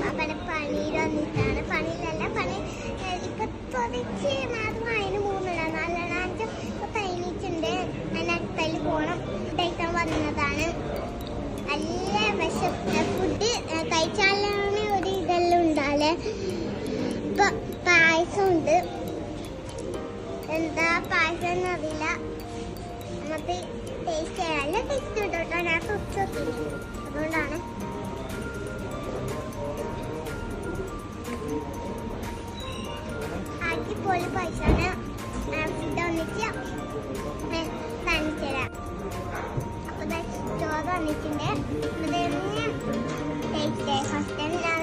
അവിടെ പണിയിൽ വന്നിട്ടാണ്. പണിയിലല്ല, പണി ഇപ്പൊ തുടച്ച് മാസം അതിന് മൂന്നിടാം 4-5 തൈനിച്ചുണ്ട്. അതിന് അടുത്തതിൽ പോകണം. കഴിക്കാൻ വന്നതാണ്. നല്ല ഫുഡ് കഴിച്ചാലാണ് ഒരു ഇതെല്ലാം ഉണ്ടാലേ. ഇപ്പൊ പായസം ഉണ്ട്. എന്താ പായസം എന്നറിയില്ല. നമുക്ക് ടേസ്റ്റ് ചെയ്യാം. നല്ല ടേസ്റ്റ് കിട്ടോ. ഞാൻ തൊട്ട് അതുകൊണ്ടാണ്. അടിപൊളി പായസമാണ്. ഫുഡ് വന്നിട്ട് കാണിച്ചു തരാം. അപ്പൊ ചോറ് വന്നിട്ടുണ്ട്. ടേസ്റ്റ് ഫസ്റ്റ് ടൈം ഞാൻ